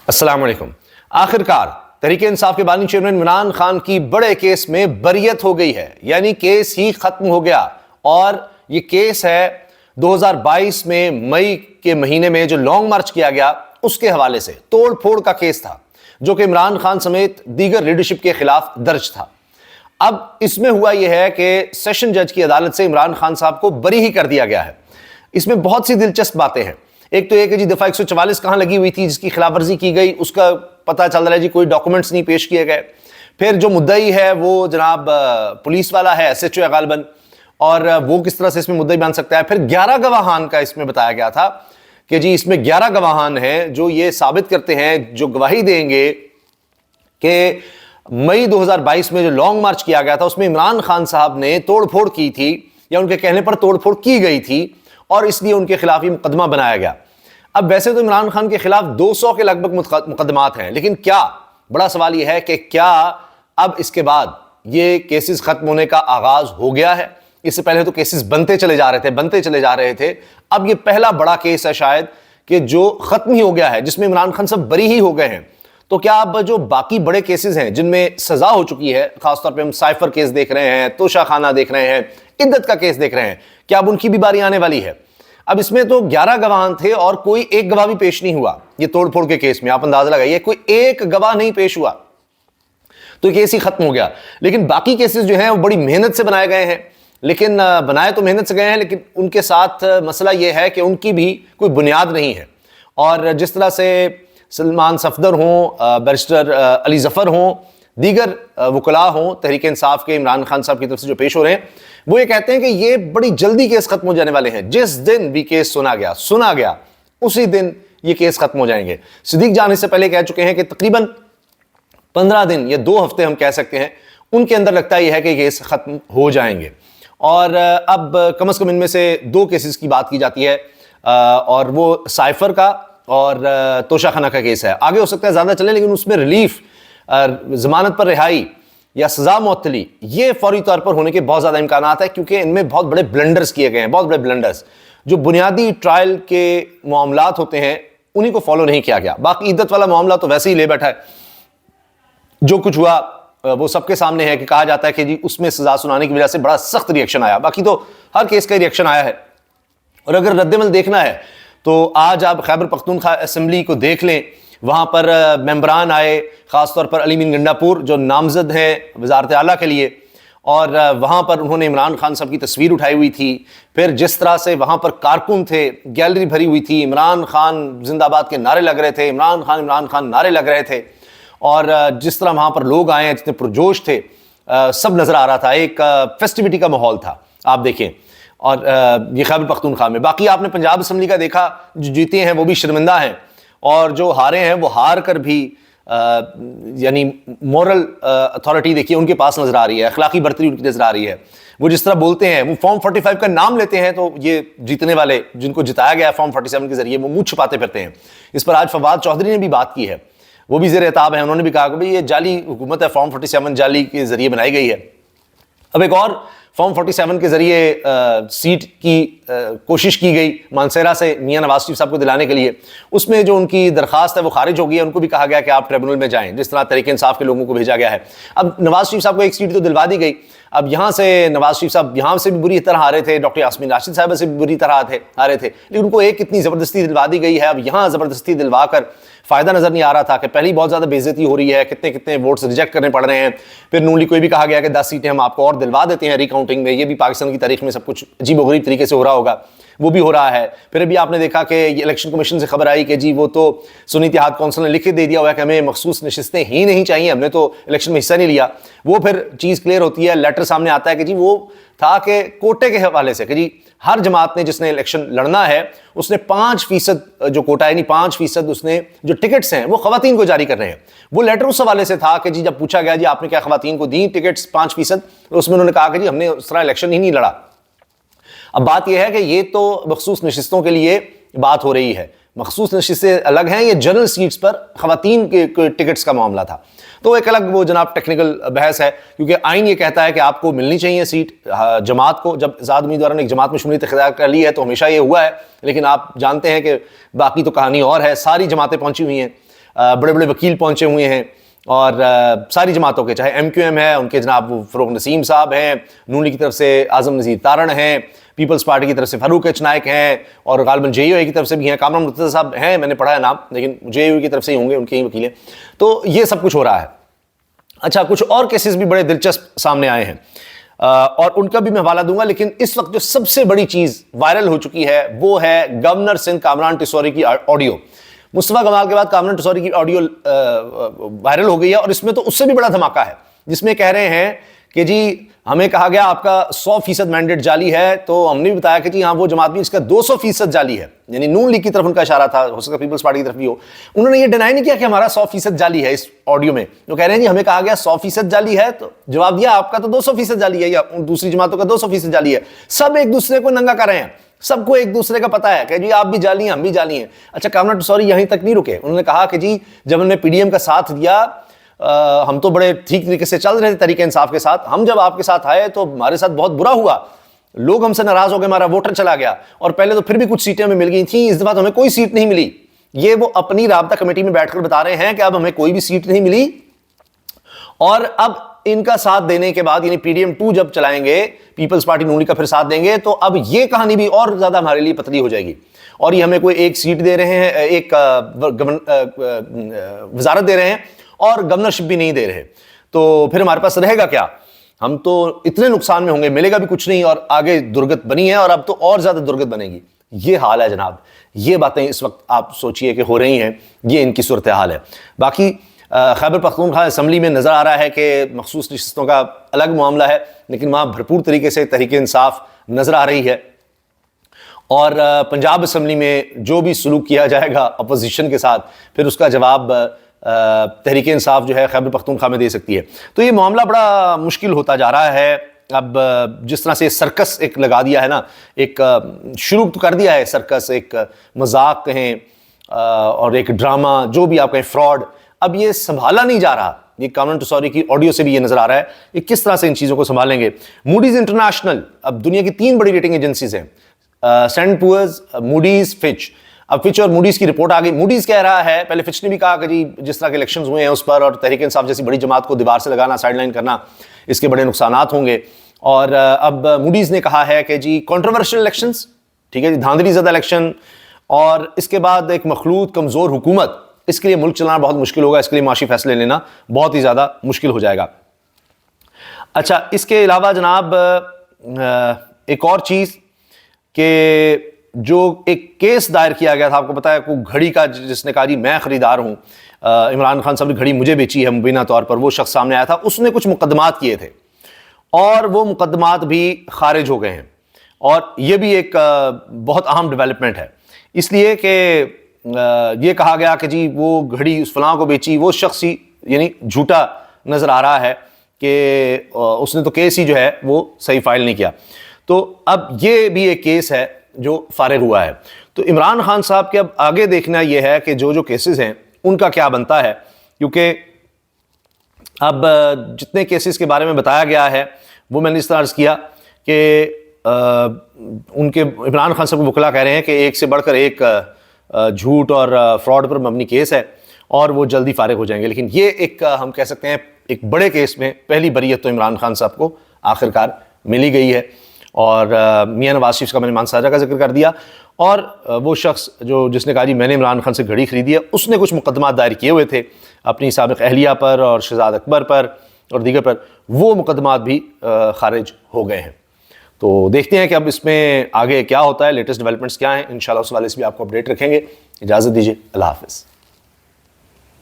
السلام علیکم۔ آخر کار تحریک انصاف کے بانی چیئرمین عمران خان کی بڑے کیس میں بریت ہو گئی ہے، یعنی کیس ہی ختم ہو گیا۔ اور یہ کیس ہے 2022 میں مئی کے مہینے میں جو لانگ مارچ کیا گیا اس کے حوالے سے توڑ پھوڑ کا کیس تھا، جو کہ عمران خان سمیت دیگر لیڈرشپ کے خلاف درج تھا۔ اب اس میں ہوا یہ ہے کہ سیشن جج کی عدالت سے عمران خان صاحب کو بری ہی کر دیا گیا ہے۔ اس میں بہت سی دلچسپ باتیں ہیں۔ ایک تو یہ کہ دفعہ 144 کہاں لگی ہوئی تھی جس کی خلاف ورزی کی گئی، اس کا پتہ چل رہا ہے کوئی ڈاکومنٹس نہیں پیش کیے گئے۔ پھر جو مدعی ہے وہ جناب پولیس والا ہے، SHO ہے غالباً، اور وہ کس طرح سے اس میں مدعی بن سکتا ہے۔ پھر 11 گواہان کا اس میں بتایا گیا تھا کہ اس میں 11 گواہان ہیں جو یہ ثابت کرتے ہیں، جو گواہی دیں گے کہ مئی 2022 میں جو لانگ مارچ کیا گیا تھا اس میں عمران خان صاحب نے توڑ پھوڑ کی تھی، یا ان کے کہنے پر توڑ پھوڑ کی گئی تھی، اور اس لیے ان کے خلاف یہ مقدمہ بنایا گیا۔ اب ویسے تو عمران خان کے خلاف 200 کے لگ بھگ مقدمات ہیں، لیکن کیا بڑا سوال یہ ہے کہ کیا اب اس کے بعد یہ کیسز ختم ہونے کا آغاز ہو گیا ہے؟ اس سے پہلے تو کیسز بنتے چلے جا رہے تھے۔ اب یہ پہلا بڑا کیس ہے شاید کہ جو ختم ہی ہو گیا ہے، جس میں عمران خان صاحب بری ہی ہو گئے ہیں۔ تو کیا اب جو باقی بڑے کیسز ہیں جن میں سزا ہو چکی ہے، خاص طور پہ ہم سائفر کیس دیکھ رہے ہیں، توشہ خانہ دیکھ رہے ہیں، عدت کا کیس دیکھ رہے ہیں، کیا اب ان کی بھی باری آنے والی ہے؟ اب اس میں تو 11 گواہان تھے اور کوئی ایک گواہ بھی پیش نہیں ہوا۔ یہ توڑ پھوڑ کے کیس میں آپ اندازہ لگائیے، کوئی ایک گواہ نہیں پیش ہوا، تو کیس ہی ختم ہو گیا۔ لیکن باقی کیسز جو ہیں وہ بڑی محنت سے بنائے گئے ہیں، لیکن بنائے تو محنت سے گئے ہیں، لیکن ان کے ساتھ مسئلہ یہ ہے کہ ان کی بھی کوئی بنیاد نہیں ہے۔ اور جس طرح سے سلمان صفدر ہوں، بیرسٹر علی ظفر ہوں، دیگر وکلاء ہوں تحریک انصاف کے عمران خان صاحب کی طرف سے جو پیش ہو رہے ہیں، وہ یہ کہتے ہیں کہ یہ بڑی جلدی کیس ختم ہو جانے والے ہیں۔ جس دن بھی کیس سنا گیا اسی دن یہ کیس ختم ہو جائیں گے۔ صدیق جان اس سے پہلے کہہ چکے ہیں کہ تقریباً 15 دن یا 2 ہفتے ہم کہہ سکتے ہیں، ان کے اندر لگتا یہ ہے کہ کیس ختم ہو جائیں گے۔ اور اب کم از کم ان میں سے 2 کیسز کی بات کی جاتی ہے، اور وہ سائفر کا اور توشہ خانہ کا کیس ہے۔ آگے ہو سکتا ہے زیادہ چلے، لیکن اس میں ریلیف، ضمانت پر رہائی یا سزا معطلی، یہ فوری طور پر ہونے کے بہت زیادہ امکانات ہیں، کیونکہ ان میں بہت بڑے بلنڈرز کیے گئے ہیں، بہت بڑے بلنڈرز جو بنیادی ٹرائل کے معاملات ہوتے ہیں انہیں کو فالو نہیں کیا گیا۔ باقی عدت والا معاملہ تو ویسے ہی لے بیٹھا ہے، جو کچھ ہوا وہ سب کے سامنے ہے، کہ کہا جاتا ہے کہ اس میں سزا سنانے کی وجہ سے بڑا سخت ریئیکشن آیا۔ باقی تو ہر کیس کا ریئیکشن آیا ہے۔ اور اگر رد عمل دیکھنا ہے تو آج آپ خیبر پختونخوا اسمبلی کو دیکھ لیں، وہاں پر ممبران آئے، خاص طور پر علی امین گنڈا پور جو نامزد ہیں وزارت اعلیٰ کے لیے، اور وہاں پر انہوں نے عمران خان صاحب کی تصویر اٹھائی ہوئی تھی۔ پھر جس طرح سے وہاں پر کارکن تھے، گیلری بھری ہوئی تھی، عمران خان زندہ باد کے نعرے لگ رہے تھے، عمران خان نعرے لگ رہے تھے، اور جس طرح وہاں پر لوگ آئے ہیں جتنے پرجوش تھے، سب نظر آ رہا تھا، ایک فیسٹیوٹی کا ماحول تھا آپ دیکھیں۔ اور یہ خیبر پختونخوا میں باقی آپ نے پنجاب اسمبلی کا دیکھا، جو جیتے ہیں وہ بھی شرمندہ ہیں، اور جو ہارے ہیں وہ ہار کر بھی یعنی مورل اتھارٹی دیکھیے ان کے پاس نظر آ رہی ہے، اخلاقی برتری ان کی نظر آ رہی ہے۔ وہ جس طرح بولتے ہیں، وہ فارم 45 کا نام لیتے ہیں، تو یہ جیتنے والے جن کو جتایا گیا ہے فارم 47 کے ذریعے، وہ منہ چھپاتے پھرتے ہیں۔ اس پر آج فواد چودھری نے بھی بات کی ہے، وہ بھی زیر اعتاب ہیں۔ انہوں نے بھی کہا کہ بھئی یہ جعلی حکومت ہے، فارم 47 جعلی کے ذریعے بنائی گئی ہے۔ اب ایک اور فارم 47 کے ذریعے سیٹ کی کوشش کی گئی مانسہرہ سے میاں نواز شریف صاحب کو دلانے کے لیے، اس میں جو ان کی درخواست ہے وہ خارج ہو گئی ہے۔ ان کو بھی کہا گیا کہ آپ ٹریبونل میں جائیں، جس طرح تحریک انصاف کے لوگوں کو بھیجا گیا ہے۔ اب نواز شریف صاحب کو ایک سیٹ تو دلوا دی گئی، اب یہاں سے نواز شریف صاحب یہاں سے بھی بری طرح ہارے تھے، ڈاکٹر یاسمین راشد صاحب سے بھی بری طرح ہارے تھے، لیکن ان کو ایک اتنی زبردستی دلوا دی گئی ہے۔ اب یہاں زبردستی دلوا کر فائدہ نظر نہیں آ رہا تھا، کہ پہلی بہت زیادہ بے عزتی ہو رہی ہے، کتنے ووٹس ریجیکٹ کرنے پڑ رہے ہیں۔ پھر نون لیگ کو بھی کہا گیا کہ 10 سیٹیں ہم آپ کو اور دلوا دیتے ہیں ری کاؤنٹنگ میں۔ یہ بھی پاکستان کی تاریخ میں سب کچھ عجیب و غریب طریقے سے ہو رہا ہوگا، وہ بھی ہو رہا ہے۔ پھر ابھی آپ نے دیکھا کہ یہ الیکشن کمیشن سے خبر آئی کہ وہ تو سنی اتحاد کونسل نے لکھ دے دیا ہوا ہے کہ ہمیں مخصوص نشستیں ہی نہیں چاہیے، ہم نے تو الیکشن میں حصہ نہیں لیا۔ وہ پھر چیز کلیئر ہوتی ہے، لیٹر سامنے آتا ہے کہ وہ تھا کہ کوٹے کے حوالے سے، کہ ہر جماعت نے جس نے الیکشن لڑنا ہے اس نے 5% جو کوٹا یعنی 5% اس نے جو ٹکٹس ہیں وہ خواتین کو جاری کر رہے ہیں۔ وہ لیٹر اس حوالے سے تھا کہ جب پوچھا گیا آپ نے کیا خواتین کو دی ٹکٹس 5%، تو اس میں انہوں نے کہا کہ ہم نے اس طرح الیکشن ہی نہیں لڑا۔ اب بات یہ ہے کہ یہ تو مخصوص نشستوں کے لیے بات ہو رہی ہے، مخصوص نشستیں الگ ہیں، یہ جنرل سیٹس پر خواتین کے ٹکٹس کا معاملہ تھا، تو ایک الگ وہ جناب ٹیکنیکل بحث ہے، کیونکہ آئین یہ کہتا ہے کہ آپ کو ملنی چاہیے سیٹ جماعت کو۔ جب آزاد امیدواروں نے ایک جماعت میں شمولیت اختیار کر لی ہے تو ہمیشہ یہ ہوا ہے، لیکن آپ جانتے ہیں کہ باقی تو کہانی اور ہے، ساری جماعتیں پہنچی ہوئی ہیں۔ بڑے بڑے وکیل پہنچے ہوئے ہیں اور ساری جماعتوں کے, چاہے ایم کیو ایم ہے, ان کے جناب فروغ نسیم صاحب ہیں, نون لیگ کی طرف سے اعظم نذیر تارڑ ہیں, پیپلز پارٹی کی طرف سے فاروق ایچ نائک ہیں, اور غالباً جے یو اے کی طرف سے بھی ہیں, کامران مرتضیٰ صاحب ہیں, میں نے پڑھا ہے نام, لیکن جے یو اے کی طرف سے ہی ہوں گے, ان کے ہی وکیل ہیں. تو یہ سب کچھ ہو رہا ہے. اچھا, کچھ اور کیسز بھی بڑے دلچسپ سامنے آئے ہیں اور ان کا بھی میں حوالہ دوں گا, لیکن اس وقت جو سب سے بڑی چیز وائرل ہو چکی ہے وہ ہے گورنر سندھ کامران ٹیسوری کی آڈیو. مصطفیٰ کمال کے بعد کامران ٹیسوری کی آڈیو وائرل ہو گئی ہے, اور اس میں تو اس سے بھی بڑا دھماکہ ہے, جس میں کہہ رہے ہیں کہ جی ہمیں کہا گیا آپ کا 100% مینڈیٹ جعلی ہے, تو ہم نے بھی بتایا کہ جی ہاں وہ جماعت بھی اس کا 200% جعلی ہے, یعنی نون لیگ کی طرف ان کا اشارہ تھا, ہو سکتا پیپلز پارٹی کی طرف بھی ہو. انہوں نے یہ ڈینائی نہیں کیا کہ ہمارا 100% جعلی ہے. اس آڈیو میں وہ کہہ رہے ہیں جی ہمیں کہا گیا 100% جعلی ہے, تو جواب دیا آپ کا تو 200% جعلی ہے, یا دوسری جماعتوں کا 200% جعلی ہے. سب ایک دوسرے کو ننگا کر رہے ہیں, سب کو ایک دوسرے کا پتا ہے کہ جی آپ بھی جعلی ہیں, ہم بھی جعلی ہیں. اچھا, کامران ٹیسوری یہیں تک نہیں رکے, انہوں نے کہا کہ جی جب ہم نے پی ڈی ایم کا ساتھ دیا, ہم تو بڑے ٹھیک طریقے سے چل رہے تھے تحریک انصاف کے ساتھ, ہم جب آپ کے ساتھ آئے تو ہمارے ساتھ بہت برا ہوا, لوگ ہم سے ناراض ہو گئے, ہمارا ووٹر چلا گیا, اور پہلے تو پھر بھی کچھ سیٹیں ہمیں مل گئی تھیں, اس دفعہ تو ہمیں کوئی سیٹ نہیں ملی. یہ وہ اپنی رابطہ کمیٹی میں بیٹھ کر بتا رہے ہیں کہ اب ہمیں کوئی بھی سیٹ نہیں ملی, اور اب ان کا ساتھ دینے کے بعد, یعنی پی ڈی ایم 2 جب چلائیں گے, پیپلز پارٹی نون لیگ کا پھر ساتھ دیں گے, تو اب یہ کہانی بھی اور زیادہ ہمارے لیے پتلی ہو جائے گی, اور یہ ہمیں کوئی ایک سیٹ دے رہے ہیں, ایک وزارت دے رہے ہیں, اور گورنرشپ بھی نہیں دے رہے, تو پھر ہمارے پاس رہے گا کیا؟ ہم تو اتنے نقصان میں ہوں گے, ملے گا بھی کچھ نہیں, اور آگے درگت بنی ہے اور اب تو اور زیادہ درگت بنے گی. یہ حال ہے جناب. یہ باتیں اس وقت آپ سوچئے کہ ہو رہی ہیں, یہ ان کی صورتحال ہے. باقی خیبر پختونخوا اسمبلی میں نظر آ رہا ہے کہ مخصوص نشستوں کا الگ معاملہ ہے, لیکن وہاں بھرپور طریقے سے تحریک انصاف نظر آ رہی ہے, اور پنجاب اسمبلی میں جو بھی سلوک کیا جائے گا اپوزیشن کے ساتھ, پھر اس کا جواب تحریک انصاف جو ہے خیبر پختونخوا میں دے سکتی ہے. تو یہ معاملہ بڑا مشکل ہوتا جا رہا ہے. اب جس طرح سے سرکس ایک لگا دیا ہے نا, ایک شروع تو کر دیا ہے سرکس, ایک مذاق کہیں اور ایک ڈرامہ, جو بھی آپ کہیں, فراڈ, اب یہ سنبھالا نہیں جا رہا. یہ کامران ٹیسوری کی آڈیو سے بھی یہ نظر آ رہا ہے کہ کس طرح سے ان چیزوں کو سنبھالیں گے. موڈیز انٹرنیشنل, اب دنیا کی 3 بڑی ریٹنگ ایجنسیز ہیں, اسٹینڈرڈ پورز, موڈیز, فچ. اب فچ اور موڈیز کی رپورٹ آ گئی. موڈیز کہہ رہا ہے, پہلے فچ نے بھی کہا کہ جی جس طرح کے الیکشنز ہوئے ہیں اس پر, اور تحریک انصاف جیسی بڑی جماعت کو دیوار سے لگانا, سائڈ لائن کرنا, اس کے بڑے نقصانات ہوں گے. اور اب موڈیز نے کہا ہے کہ جی کنٹروورشل الیکشنز, ٹھیک ہے جی, دھاندلی زدہ الیکشن, اور اس کے بعد ایک مخلوط کمزور حکومت, اس کے لیے ملک چلانا بہت مشکل ہوگا, اس کے لیے معاشی فیصلے لینا بہت ہی زیادہ مشکل ہو جائے گا. اچھا, اس کے علاوہ جناب ایک اور چیز کہ جو ایک کیس دائر کیا گیا تھا, آپ کو پتا ہے, کوئی گھڑی کا جس نے کہا جی میں خریدار ہوں, عمران خان صاحب نے گھڑی مجھے بیچی ہے مبینہ طور پر, وہ شخص سامنے آیا تھا, اس نے کچھ مقدمات کیے تھے, اور وہ مقدمات بھی خارج ہو گئے ہیں. اور یہ بھی ایک بہت اہم ڈیولپمنٹ ہے, اس لیے کہ یہ کہا گیا کہ جی وہ گھڑی اس فلاں کو بیچی, وہ شخص ہی یعنی جھوٹا نظر آ رہا ہے کہ اس نے تو کیس ہی جو ہے وہ صحیح فائل نہیں کیا. تو اب یہ بھی ایک کیس ہے جو فارغ ہوا ہے. تو عمران خان صاحب کے اب آگے دیکھنا یہ ہے کہ جو کیسز ہیں ان کا کیا بنتا ہے, کیونکہ اب جتنے کیسز کے بارے میں بتایا گیا ہے وہ میں نے اس طرح عرض کیا کہ ان کے عمران خان صاحب کے وکلاء کہہ رہے ہیں کہ ایک سے بڑھ کر ایک جھوٹ اور فراڈ پر مبنی کیس ہے, اور وہ جلدی فارغ ہو جائیں گے. لیکن یہ ایک ہم کہہ سکتے ہیں ایک بڑے کیس میں پہلی بریت تو عمران خان صاحب کو آخرکار ملی گئی ہے. اور میاں نواز شریف کا میں نے مانساجہ کا ذکر کر دیا, اور وہ شخص جس نے کہا جی میں نے عمران خان سے گھڑی خریدی ہے, اس نے کچھ مقدمات دائر کیے ہوئے تھے اپنی سابق اہلیہ پر اور شہزاد اکبر پر اور دیگر پر, وہ مقدمات بھی خارج ہو گئے ہیں. تو دیکھتے ہیں کہ اب اس میں آگے کیا ہوتا ہے, لیٹسٹ ڈیولپمنٹس کیا ہیں. انشاءاللہ اس والے سے بھی آپ کو اپڈیٹ رکھیں گے. اجازت دیجیے, اللہ حافظ.